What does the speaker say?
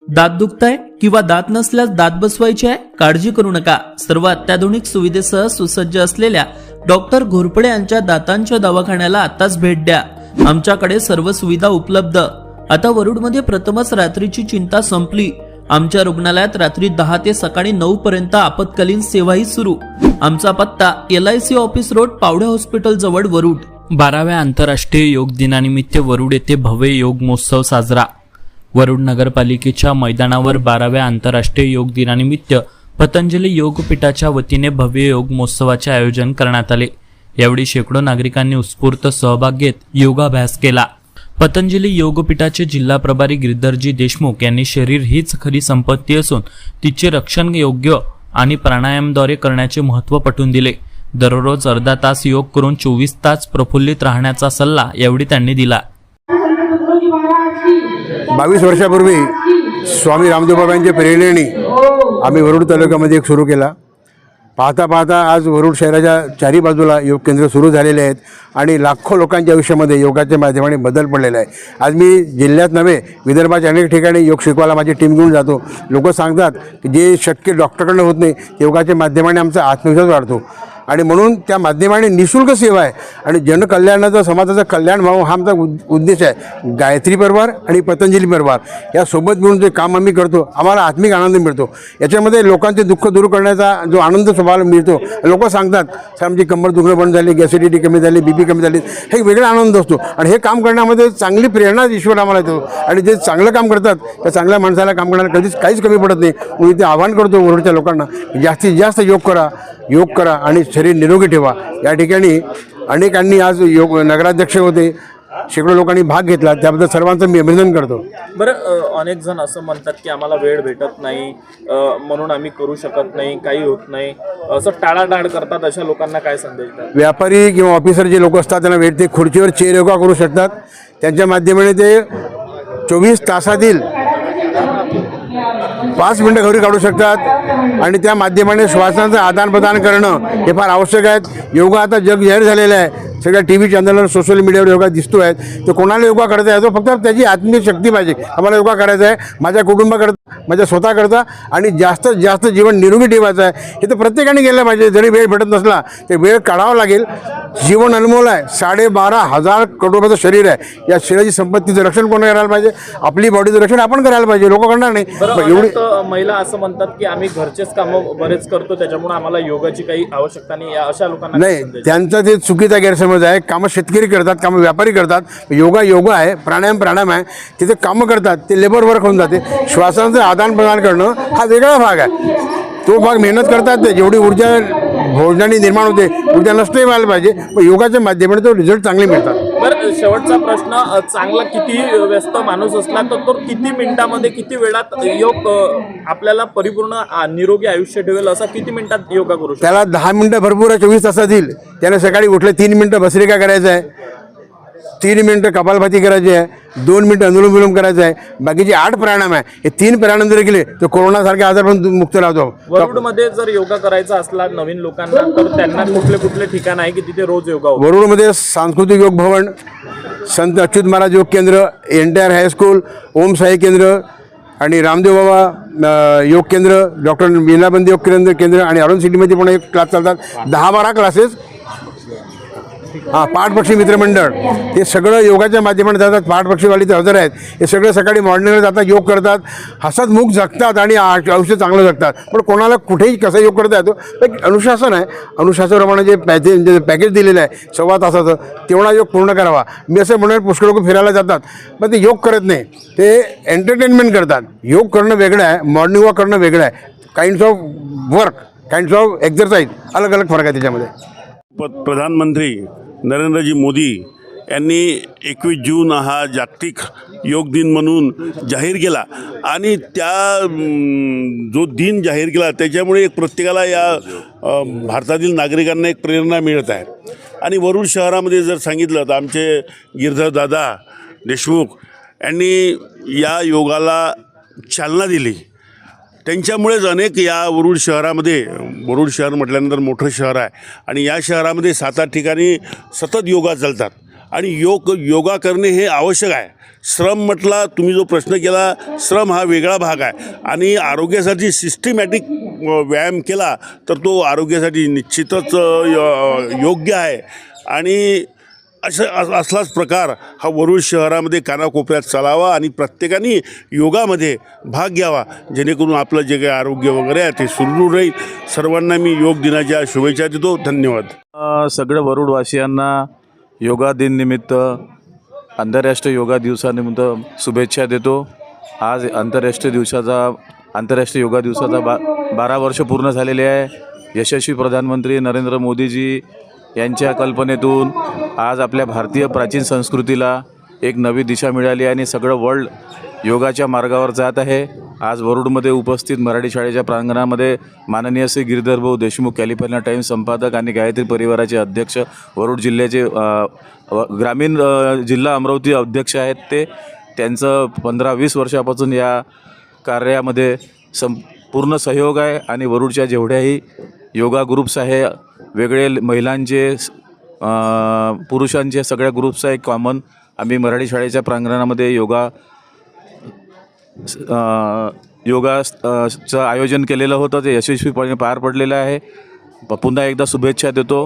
दात दुखताय किंवा दात नसल्यास दात बसवायचे आहे? काळजी करू नका. सर्व अत्याधुनिक सुविधेसह सुसज्ज असलेल्या डॉक्टर घोरपडे यांच्या दातांच्या दवाखान्याला आताच भेट द्या. आमच्याकडे सर्व सुविधा उपलब्ध. आता वरुडमध्ये प्रथमच रात्रीची चिंता संपली. आमच्या रुग्णालयात रात्री 10 ते सकाळी 9 पर्यंत आपत्कालीन सेवाही सुरू. आमचा पत्ता LIC office road, Pawde hospital जवळ, वरुड. 12व्या आंतरराष्ट्रीय योग दिनानिमित्त वरुड येथे भव्य योग महोत्सव साजरा. वरुड नगरपालिकेच्या मैदानावर 12व्या आंतरराष्ट्रीय योग दिनानिमित्त पतंजली योगपीठाच्या वतीने भव्य योग महोत्सवाचे आयोजन करण्यात आले. यावेळी शेकडो नागरिकांनी उत्स्फूर्त सहभाग घेत योगाभ्यास केला. पतंजली योगपीठाचे जिल्हा प्रभारी गिरीधरजी देशमुख यांनी शरीर हीच खरी संपत्ती असून तिचे रक्षण योग्य आणि प्राणायामद्वारे करण्याचे महत्त्व पटवून दिले. दररोज अर्धा तास योग करून 24 तास प्रफुल्लित राहण्याचा सल्ला यावेळी त्यांनी दिला. 22 वर्षापूर्वी स्वामी रामदेव बाबांच्या प्रेरणेने आम्ही वरुड तालुक्यामध्ये एक सुरू केला. पाहता पाहता आज वरुड शहराच्या चारी बाजूला योग केंद्र सुरू झालेले आहेत आणि लाखो लोकांच्या आयुष्यामध्ये योगाच्या माध्यमाने बदल पडलेला आहे. आज मी जिल्ह्यात नव्हे, विदर्भाच्या अनेक ठिकाणी योग शिकवायला माझी टीम घेऊन जातो. लोक सांगतात की जे शक्य डॉक्टरकडनं होत नाही, योगाच्या माध्यमाने आमचा आत्मविश्वास वाढतो आणि म्हणून त्या माध्यमाने निःशुल्क सेवा आहे आणि जनकल्याणाचं, समाजाचं कल्याण व्हावं हा आमचा उद्देश आहे. गायत्री परिवार आणि पतंजली परिवार या सोबत मिळून जे काम आम्ही करतो, आम्हाला आत्मिक आनंद मिळतो. याच्यामध्ये लोकांचे दुःख दूर करण्याचा जो आनंद स्वभावाला मिळतो. लोक सांगतात सर आमची कंबर दुखणं बंद झाली, ॲसिडिटी कमी झाली, BP कमी झाली, हे वेगळा आनंद असतो आणि हे काम करण्यामध्ये चांगली प्रेरणा ईश्वर आम्हाला देतो आणि जे चांगलं काम करतात त्या चांगल्या माणसाला काम करण्याला कधीच काहीच कमी पडत नाही. मी ते आवाहन करतो वरुडच्या लोकांना जास्तीत जास्त योग करा आणि शरीर निरोगी ठेवा. या ठिकाणी अनेकांनी आज योग नगराध्यक्ष होते, शेकडो लोकांनी भाग घेतला, त्याबद्दल सर्वांचं मी अभिनंदन करतो. बरं, अनेक जण असं म्हणतात की आम्हाला वेळ भेटत नाही म्हणून आम्ही करू शकत नाही, काही होत नाही, असं टाळाटाळ करतात. अशा लोकांना काय संदेश द्याल? व्यापारी किंवा ऑफिसर जे लोक असतात त्यांना वेळ, ते खुर्चीवर चेअर योगा करू शकतात. त्यांच्या माध्यमाने ते 24 तासातील 5 मिनटं घरी काढू शकतात आणि त्या माध्यमाने श्वासांचं आदान प्रदान करणं हे फार आवश्यक आहे. योगा आता जग जाहीर झालेलं आहे. सगळ्या TV चॅनलवर, सोशल मीडियावर योगा दिसतो आहे. तर कोणाला योगा करता येतो, फक्त त्याची आत्मिक शक्ती पाहिजे. आम्हाला योगा करायचा आहे, माझ्या कुटुंबाकरता, माझ्या स्वतःकरता आणि जास्तीत जास्त जीवन निरोगी ठेवायचं आहे. हे तर प्रत्येकाने केलं पाहिजे. जरी वेळ भेटत नसला तर वेळ काढावा लागेल. जीवन अनमोल आहे. 12,500 करोड रुपयाचं शरीर आहे. या शरीराची संपत्तीचं रक्षण कोण करायला पाहिजे? आपली बॉडीचं रक्षण आपण करायला पाहिजे. लोक करणार नाही. एवढी महिला असं म्हणतात की आम्ही घरचेच कामं बरेच करतो, त्याच्यामुळे आम्हाला योगाची काही आवश्यकता नाही. अशा लोकांना नाही, त्यांचा ते चुकीचा गैरसमज आहे. कामं शेतकरी करतात, कामं व्यापारी करतात. योगा आहे, प्राणायाम आहे. तिथे कामं करतात, ते लेबर वर्क होऊन जाते. श्वासांचं आदान प्रदान करणं हा वेगळा भाग आहे. तो भाग मेहनत करतात. ते जेवढी ऊर्जा भोजनाने निर्माण होते, ऊर्जा नष्टही व्हायला पाहिजे. पण योगाच्या माध्यमाने तो रिझल्ट चांगले मिळतात. बरं, शेवटचा प्रश्न, चांगला किती व्यस्त माणूस असला तर तो किती मिनिटामध्ये, किती वेळात योग आपल्याला परिपूर्ण निरोगी आयुष्य ठेवेल, असा किती मिनिटात योगा करू शकतो? त्याला 10 मिनटं भरपूर आहे 24 तासातील. त्याने सकाळी उठले 3 मिनटं भस्त्रिका करायचं आहे, 3 मिनटं कपालभाती करायची आहे, 2 मिनटं अनुलोम विलोम करायचं आहे. बाकीचे 8 प्राणायाम आहे. हे 3 प्राणायाम जर केले तर कोरोनासारखे आजार पण मुक्त राहतो. वरुडमध्ये जर योगा करायचा असला नवीन लोकांना तर त्यांना कुठले ठिकाण आहे की तिथे रोज योगा होतो? वरुडमध्ये सांस्कृतिक योग भवन, संत अच्युत महाराज योग केंद्र, NTR हायस्कूल, ओम साई केंद्र आणि रामदेव बाबा योग केंद्र, डॉक्टर मीनाबंदी योग केंद्र आणि अरुण सिटीमध्ये पण एक क्लास चालतात. 10-12 क्लासेस. पाठपक्षी मित्रमंडळ हे सगळं योगाच्या माध्यमाने जातात. पाठपक्षीवाले ते हजर आहेत. हे सगळे सकाळी मॉर्निंगला जातात, योग करतात, हसतमुख जगतात आणि आयुष्य चांगलं जगतात. पण कोणाला कुठेही कसा योग करता येतो? एक अनुशासन आहे. अनुशासनाप्रमाणे जे पॅकेज दिलेलं आहे 1.25 तासाचं, तेवढा योग पूर्ण करावा. मी असं म्हणून पुष्कळ लोक फिरायला जातात, पण ते योग करत नाही, ते एंटरटेनमेंट करतात. योग करणं वेगळं आहे, मॉर्निंग वॉक करणं वेगळं आहे. Kinds of work, kinds of exercise, अलग अलग फरक आहे त्याच्यामध्ये. प्रधानमंत्री नरेंद्रजी मोदी यांनी 21 जून हा जागतिक योग दिन म्हणून जाहीर केला आणि त्या जो दिन जाहीर केला त्याच्यामुळे एक प्रत्येकाला या भारतातील नागरिकांना एक प्रेरणा मिळत आहे. आणि वरुड शहरामध्ये जर सांगितलं तर आमचे गिरधर दादा देशमुख यांनी या योगाला चालना दिली. त्यांच्यामुळेच अनेक या वरुड शहरामध्ये, वरुड शहर म्हटल्यानंतर मोठं शहर आहे आणि या शहरामध्ये 7-8 ठिकाणी सतत योगा चालतात आणि योगा करणे हे आवश्यक आहे. श्रम म्हटला, तुम्ही जो प्रश्न केला, श्रम हा वेगळा भाग आहे आणि आरोग्यासाठी सिस्टमॅटिक व्यायाम केला तर तो आरोग्यासाठी निश्चितच योग्य आहे. आणि असलाच प्रकार हा वरुड शहरामध्ये कानाकोपऱ्यात चालावा आणि प्रत्येकाने योगामध्ये भाग घ्यावा, जेणेकरून आपलं जे काही आरोग्य वगैरे आहे ते सुदृढ राहील. सर्वांना मी योग दिनाच्या शुभेच्छा देतो. धन्यवाद. सगळ्या वरुडवासियांना योगा दिननिमित्त, आंतरराष्ट्रीय योगा दिवसानिमित्त शुभेच्छा देतो. आज आंतरराष्ट्रीय योगा दिवसाचा 12 वर्ष पूर्ण झालेले आहे. यशस्वी प्रधानमंत्री नरेंद्र मोदीजी यांच्या कल्पनेतून आज आपल्या भारतीय प्राचीन संस्कृतीला एक नवी दिशा मिळाली आणि सगळं वर्ल्ड योगाच्या मार्गावर जात आहे. आज वरुडमध्ये उपस्थित मराठी शाळेच्या प्रांगणामध्ये माननीय श्री गिरीधरभाऊ देशमुख, कॅलिफोर्निया टाइम्स संपादक आणि गायत्री परिवाराचे अध्यक्ष, वरुड जिल्ह्याचे ग्रामीण जिल्हा अमरावती अध्यक्ष आहेत. त्यांचं 15-20 वर्षापासून या कार्यामध्ये पूर्ण सहयोग आहे आणि वरुडच्या जेवढ्याही योगा ग्रुप्स आहे, वेगळे महिलांचे, पुरुषांचे सगळ्या ग्रुप्स आहे कॉमन, आम्ही मराठी शाळेच्या प्रांगणामध्ये योगाचं आयोजन केलेलं होतं. ते यशस्वीपणे पार पडलेलं आहे. पुन्हा एकदा शुभेच्छा देतो.